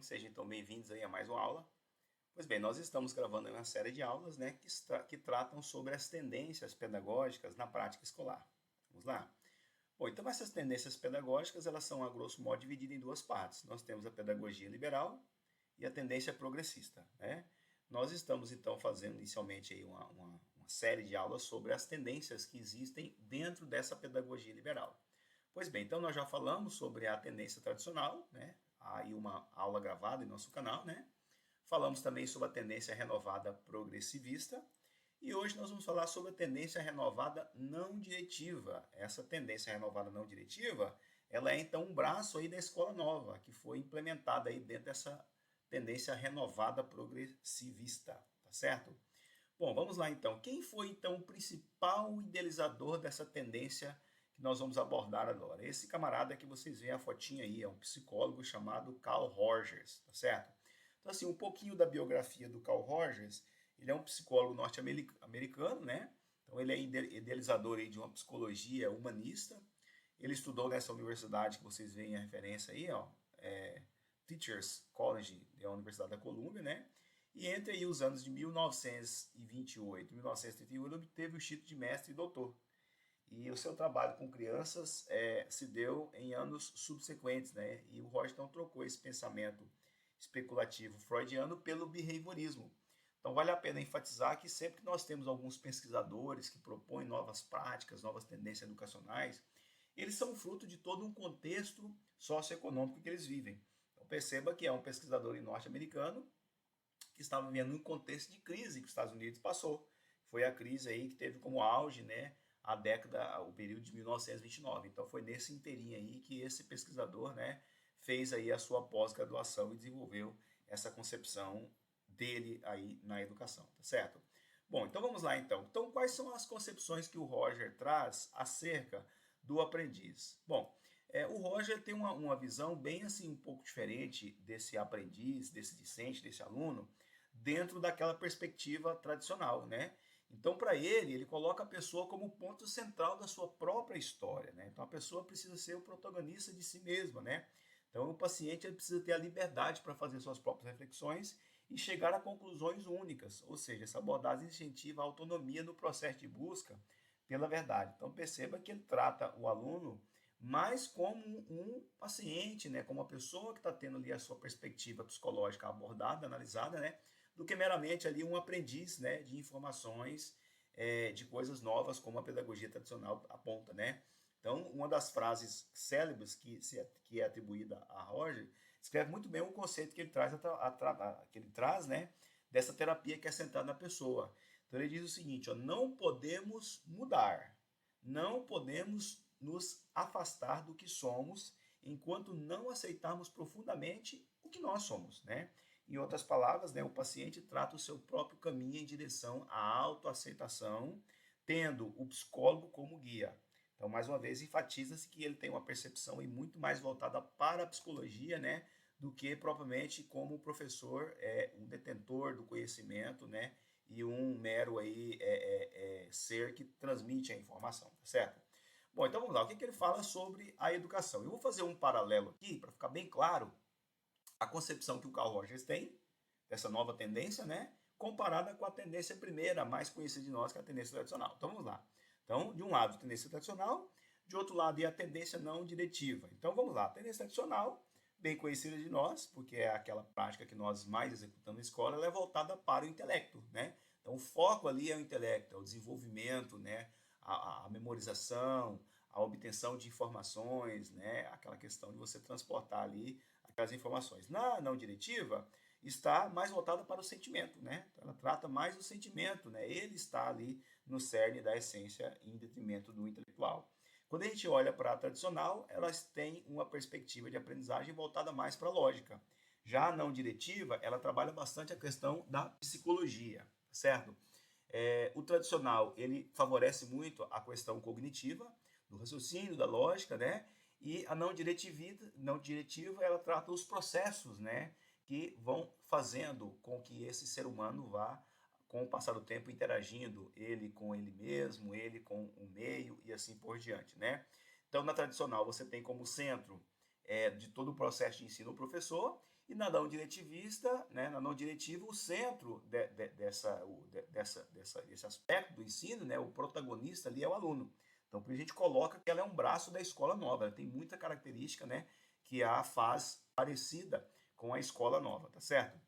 Sejam então bem-vindos aí a mais uma aula. Pois bem, nós estamos gravando uma série de aulas, né, que tratam sobre as tendências pedagógicas na prática escolar. Vamos lá? Bom, então essas tendências pedagógicas, elas são, a grosso modo, divididas em duas partes. Nós temos a pedagogia liberal e a tendência progressista, né? Nós estamos, então, fazendo inicialmente aí uma série de aulas sobre as tendências que existem dentro dessa pedagogia liberal. Pois bem, então nós já falamos sobre a tendência tradicional, né? Há aí uma aula gravada em nosso canal, né? Falamos também sobre a tendência renovada progressivista. E hoje nós vamos falar sobre a tendência renovada não diretiva. Essa tendência renovada não diretiva, ela é então um braço aí da escola nova, que foi implementada aí dentro dessa tendência renovada progressivista, tá certo? Bom, vamos lá então. Quem foi então o principal idealizador dessa tendência que nós vamos abordar agora? Esse camarada que vocês veem a fotinha aí, é um psicólogo chamado Carl Rogers, tá certo? Então assim, um pouquinho da biografia do Carl Rogers. Ele é um psicólogo norte-americano, né? Então ele é idealizador aí de uma psicologia humanista. Ele estudou nessa universidade que vocês veem a referência aí, ó, Teachers College, da Universidade da Colômbia, né? E entre aí os anos de 1928 e 1931, ele obteve o título de mestre e doutor. E o seu trabalho com crianças se deu em anos subsequentes, né? E o Roger então trocou esse pensamento especulativo freudiano pelo behaviorismo. Então vale a pena enfatizar que sempre que nós temos alguns pesquisadores que propõem novas práticas, novas tendências educacionais, eles são fruto de todo um contexto socioeconômico que eles vivem. Então perceba que é um pesquisador norte-americano que estava vivendo um contexto de crise que os Estados Unidos passou. Foi a crise aí que teve como auge, né, a década, o período de 1929. Então foi nesse inteirinho aí que esse pesquisador, né, fez aí a sua pós-graduação e desenvolveu essa concepção dele aí na educação, tá certo? Bom, então vamos lá então. Então quais são as concepções que o Roger traz acerca do aprendiz? Bom, o Roger tem uma visão bem assim um pouco diferente desse aprendiz, desse discente, desse aluno, dentro daquela perspectiva tradicional, né? Então, para ele coloca a pessoa como ponto central da sua própria história, né? Então, a pessoa precisa ser o protagonista de si mesma, né? Então, o paciente ele precisa ter a liberdade para fazer suas próprias reflexões e chegar a conclusões únicas, ou seja, essa abordagem incentiva a autonomia no processo de busca pela verdade. Então, perceba que ele trata o aluno mais como um paciente, né? Como uma pessoa que está tendo ali a sua perspectiva psicológica abordada, analisada, né? Do que meramente ali um aprendiz, né, de informações, de coisas novas, como a pedagogia tradicional aponta, né? Então, uma das frases célebres que é atribuída a Roger escreve muito bem o conceito que ele traz, né, dessa terapia que é centrada na pessoa. Então, ele diz o seguinte: ó, não podemos mudar, não podemos nos afastar do que somos enquanto não aceitarmos profundamente o que nós somos, né? Em outras palavras, né, o paciente trata o seu próprio caminho em direção à autoaceitação, tendo o psicólogo como guia. Então, mais uma vez, enfatiza-se que ele tem uma percepção muito mais voltada para a psicologia, né, do que propriamente como o professor um detentor do conhecimento, né, e um mero aí, ser que transmite a informação, tá certo? Bom, então vamos lá. O que ele fala sobre a educação? Eu vou fazer um paralelo aqui para ficar bem claro a concepção que o Carl Rogers tem dessa nova tendência, né, comparada com a tendência primeira, mais conhecida de nós, que é a tendência tradicional. Então vamos lá. Então, de um lado, a tendência tradicional, de outro lado, é a tendência não diretiva. Então vamos lá. A tendência tradicional, bem conhecida de nós, porque é aquela prática que nós mais executamos na escola, ela é voltada para o intelecto, né? Então o foco ali é o intelecto, é o desenvolvimento, né, a memorização, a obtenção de informações, né, aquela questão de você transportar ali aquelas informações. Na não diretiva, está mais voltada para o sentimento, né? Então, ela trata mais do sentimento, né? Ele está ali no cerne da essência em detrimento do intelectual. Quando a gente olha para a tradicional, elas têm uma perspectiva de aprendizagem voltada mais para a lógica. Já a não diretiva, ela trabalha bastante a questão da psicologia, certo? O tradicional, ele favorece muito a questão cognitiva, do raciocínio, da lógica, né? E a não diretiva, ela trata os processos, né, que vão fazendo com que esse ser humano vá, com o passar do tempo, interagindo, ele com ele mesmo, ele com o meio e assim por diante, né? Então, na tradicional, você tem como centro de todo o processo de ensino o professor, E na não diretivista, né, na não diretiva, o centro desse aspecto do ensino, né, o protagonista ali é o aluno. Então, por isso a gente coloca que ela é um braço da escola nova, ela tem muita característica, né, que a faz parecida com a escola nova, tá certo?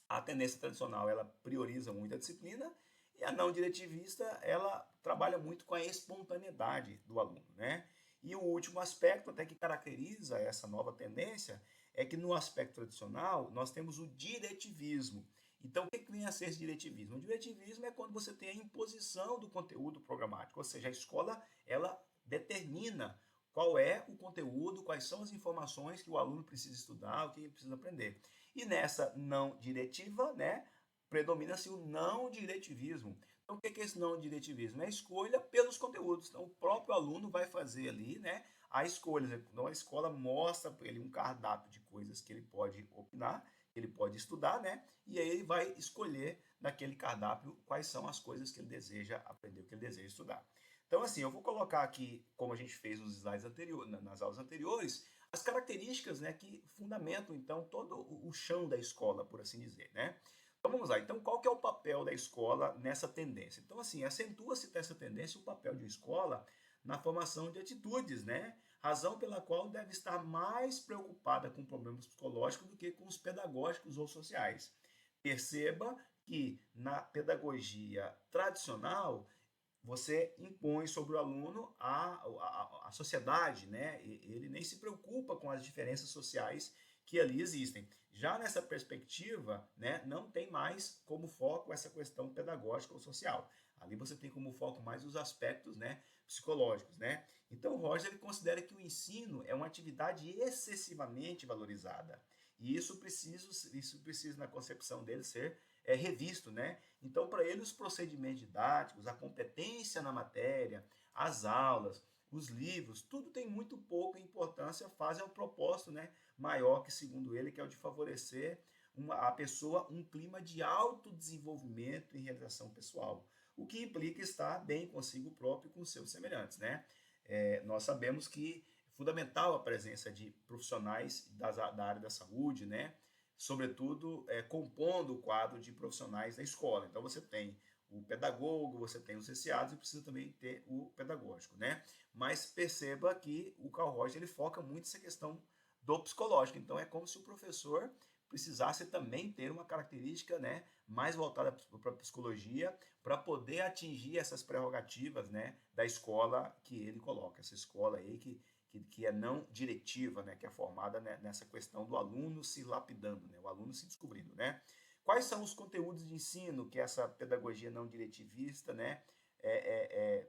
A tendência tradicional, ela prioriza muito a disciplina, e a não diretivista, ela trabalha muito com a espontaneidade do aluno, né? E o último aspecto, até que caracteriza essa nova tendência, é que no aspecto tradicional, nós temos o diretivismo. Então, o que vem a ser esse diretivismo? O diretivismo é quando você tem a imposição do conteúdo programático, ou seja, a escola, ela determina qual é o conteúdo, quais são as informações que o aluno precisa estudar, o que ele precisa aprender. E nessa não diretiva, né, predomina-se o não diretivismo. Então, o que é esse não diretivismo? É a escolha pelos conteúdos. Então, o próprio aluno vai fazer ali, né, a escolha. Então, a escola mostra para ele um cardápio de coisas que ele pode opinar, que ele pode estudar, né, e aí ele vai escolher naquele cardápio quais são as coisas que ele deseja aprender, o que ele deseja estudar. Então, assim, eu vou colocar aqui, como a gente fez nos slides anteriores, nas aulas anteriores, as características, né, que fundamentam, então, todo o chão da escola, por assim dizer, né? Então, vamos lá. Então, qual que é o papel da escola nessa tendência? Então, assim, acentua-se dessa tendência o papel de uma escola na formação de atitudes, né? Razão pela qual deve estar mais preocupada com problemas psicológicos do que com os pedagógicos ou sociais. Perceba que na pedagogia tradicional, você impõe sobre o aluno a sociedade, né? Ele nem se preocupa com as diferenças sociais que ali existem. Já nessa perspectiva, né, não tem mais como foco essa questão pedagógica ou social. Ali você tem como foco mais os aspectos, né, psicológicos, né? Então, Roger ele considera que o ensino é uma atividade excessivamente valorizada. E isso precisa na concepção dele ser revisto, né? Então, para ele, os procedimentos didáticos, a competência na matéria, as aulas, os livros, tudo tem muito pouca importância, fazem um propósito, né, maior que, segundo ele, que é o de favorecer a pessoa um clima de autodesenvolvimento e realização pessoal, o que implica estar bem consigo próprio e com seus semelhantes, né? Nós sabemos que é fundamental a presença de profissionais da área da saúde, né? Sobretudo compondo o quadro de profissionais da escola. Então você tem o pedagogo, você tem os receados e precisa também ter o pedagógico, né? Mas perceba que o Carl Roger ele foca muito nessa questão do psicológico. Então é como se o professor precisasse também ter uma característica, né, mais voltada para a psicologia, para poder atingir essas prerrogativas, né, da escola que ele coloca, essa escola aí que é não diretiva, né, que é formada, né, nessa questão do aluno se lapidando, né, o aluno se descobrindo, né. Quais são os conteúdos de ensino que essa pedagogia não diretivista, né,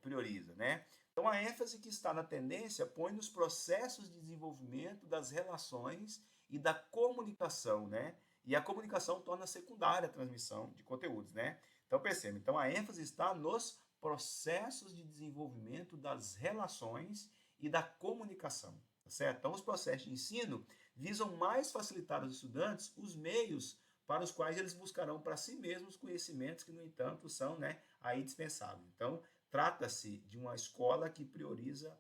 prioriza, né? Então a ênfase que está na tendência põe nos processos de desenvolvimento das relações e da comunicação, né? E a comunicação torna secundária a transmissão de conteúdos, né? Então perceba, então a ênfase está nos processos de desenvolvimento das relações e da comunicação, tá certo? Então, os processos de ensino visam mais facilitar aos estudantes os meios para os quais eles buscarão para si mesmos conhecimentos que, no entanto, são, né, aí dispensáveis. Então, trata-se de uma escola que prioriza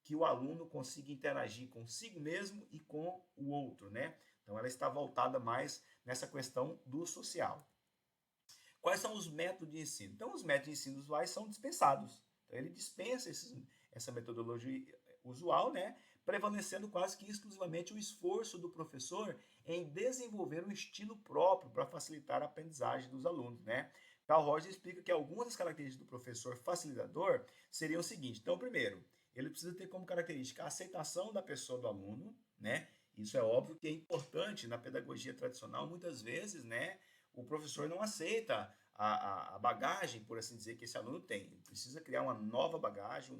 que o aluno consiga interagir consigo mesmo e com o outro, né? Então, ela está voltada mais nessa questão do social. Quais são os métodos de ensino? Então, os métodos de ensino usuais são dispensados. Então, ele dispensa essa metodologia usual, né? Prevalecendo quase que exclusivamente o esforço do professor em desenvolver um estilo próprio para facilitar a aprendizagem dos alunos, né? Carl Rogers explica que algumas das características do professor facilitador seriam o seguinte. Então, primeiro, ele precisa ter como característica a aceitação da pessoa do aluno, né? Isso é óbvio que é importante na pedagogia tradicional, muitas vezes, né? O professor não aceita a bagagem, por assim dizer, que esse aluno tem. Ele precisa criar uma nova bagagem,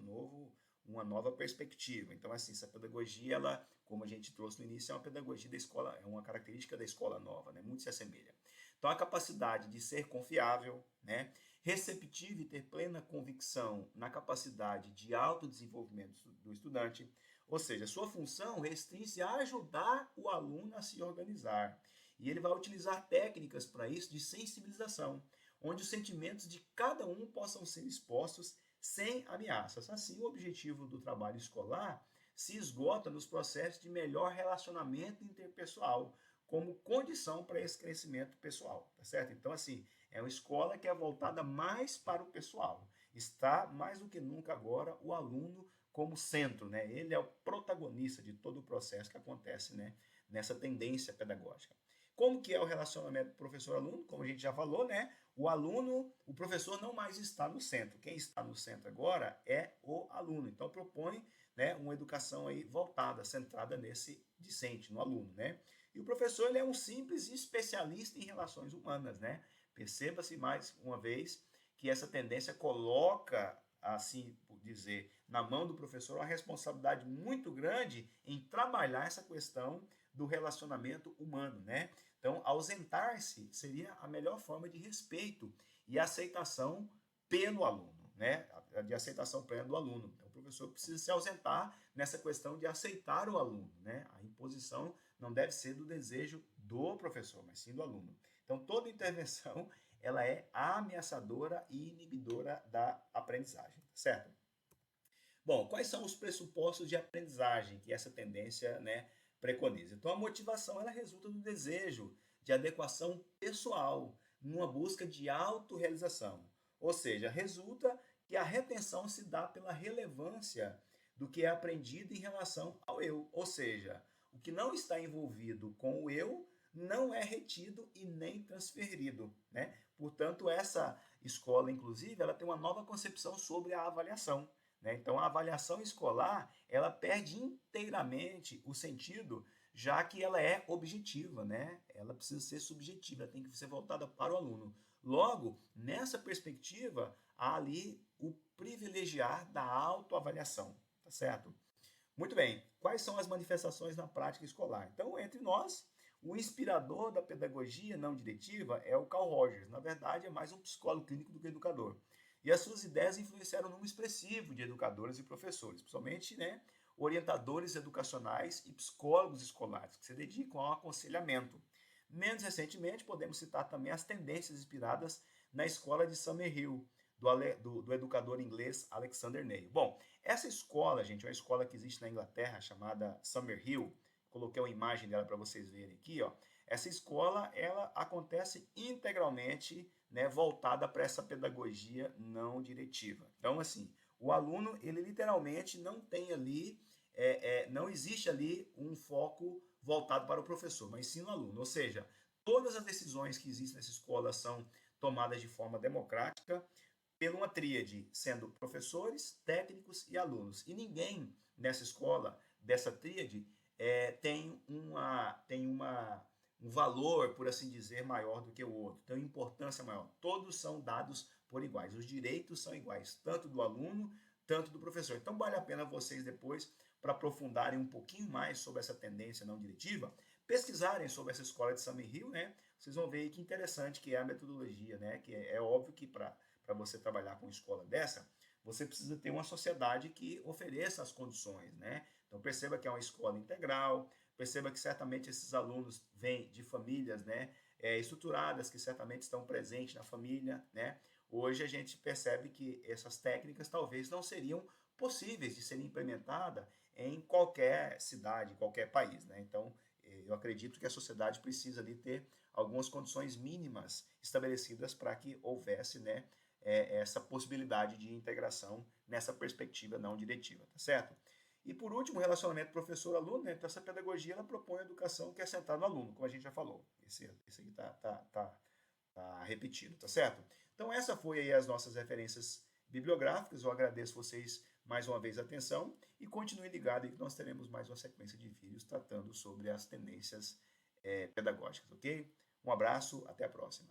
uma nova perspectiva. Então, assim, essa pedagogia, ela, como a gente trouxe no início, é uma pedagogia da escola, é uma característica da escola nova, né? Muito se assemelha. Então, a capacidade de ser confiável, né? Receptivo e ter plena convicção na capacidade de autodesenvolvimento do estudante, ou seja, sua função restringe-se a ajudar o aluno a se organizar. E ele vai utilizar técnicas para isso de sensibilização, onde os sentimentos de cada um possam ser expostos sem ameaças. Assim, o objetivo do trabalho escolar se esgota nos processos de melhor relacionamento interpessoal, como condição para esse crescimento pessoal, tá certo? Então, assim, é uma escola que é voltada mais para o pessoal. Está mais do que nunca agora o aluno como centro, né? Ele é o protagonista de todo o processo que acontece, né, nessa tendência pedagógica. Como que é o relacionamento professor-aluno? Como a gente já falou, né? O aluno, o professor não mais está no centro. Quem está no centro agora é o aluno. Então propõe, né, uma educação aí voltada, centrada nesse discente, no aluno, né? E o professor ele é um simples especialista em relações humanas, né? Perceba-se mais uma vez que essa tendência coloca, assim por dizer, na mão do professor uma responsabilidade muito grande em trabalhar essa questão do relacionamento humano, né? Então, ausentar-se seria a melhor forma de respeito e aceitação pelo aluno, né? De aceitação plena do aluno. Então, o professor precisa se ausentar nessa questão de aceitar o aluno, né? A imposição não deve ser do desejo do professor, mas sim do aluno. Então, toda intervenção ela é ameaçadora e inibidora da aprendizagem, certo? Bom, quais são os pressupostos de aprendizagem que essa tendência, né, preconiza? Então, a motivação ela resulta do desejo de adequação pessoal, numa busca de autorrealização. Ou seja, resulta que a retenção se dá pela relevância do que é aprendido em relação ao eu. Ou seja, o que não está envolvido com o eu não é retido e nem transferido, né? Portanto, essa escola, inclusive, ela tem uma nova concepção sobre a avaliação, né? Então, a avaliação escolar, ela perde inteiramente o sentido, já que ela é objetiva, né? Ela precisa ser subjetiva, ela tem que ser voltada para o aluno. Logo, nessa perspectiva, há ali o privilegiar da autoavaliação, tá certo? Muito bem, quais são as manifestações na prática escolar? Então, entre nós, o inspirador da pedagogia não diretiva é o Carl Rogers. Na verdade, é mais um psicólogo clínico do que educador. E as suas ideias influenciaram um número expressivo de educadores e professores, principalmente, né, orientadores educacionais e psicólogos escolares, que se dedicam ao aconselhamento. Menos recentemente, podemos citar também as tendências inspiradas na escola de Summerhill, do educador inglês Alexander Neil. Bom, essa escola, gente, é uma escola que existe na Inglaterra chamada Summerhill. Coloquei uma imagem dela para vocês verem aqui, ó. Essa escola, ela acontece integralmente, né, voltada para essa pedagogia não diretiva. Então, assim, o aluno, ele literalmente não tem ali, não existe ali um foco voltado para o professor, mas sim no aluno. Ou seja, todas as decisões que existem nessa escola são tomadas de forma democrática, por uma tríade, sendo professores, técnicos e alunos. E ninguém nessa escola, dessa tríade, um valor, por assim dizer, maior do que o outro, tem uma importância maior. Todos são dados por iguais, os direitos são iguais, tanto do aluno, tanto do professor. Então, vale a pena vocês depois, para aprofundarem um pouquinho mais sobre essa tendência não diretiva, pesquisarem sobre essa escola de Summerhill, né? Vocês vão ver que interessante que é a metodologia, né? Que é óbvio que para você trabalhar com uma escola dessa, você precisa ter uma sociedade que ofereça as condições, né? Então perceba que é uma escola integral, perceba que certamente esses alunos vêm de famílias, né, estruturadas, que certamente estão presentes na família, né? Hoje a gente percebe que essas técnicas talvez não seriam possíveis de serem implementadas em qualquer cidade, qualquer país, né? Então eu acredito que a sociedade precisa ali ter algumas condições mínimas estabelecidas para que houvesse, né, essa possibilidade de integração nessa perspectiva não diretiva, tá certo? E por último, o relacionamento professor-aluno, né? Então essa pedagogia ela propõe a educação que é centrada no aluno, como a gente já falou. Esse aqui tá repetido, tá certo? Então essa foi aí as nossas referências bibliográficas. Eu agradeço vocês mais uma vez a atenção e continue ligado aí que nós teremos mais uma sequência de vídeos tratando sobre as tendências pedagógicas, ok? Um abraço, até a próxima.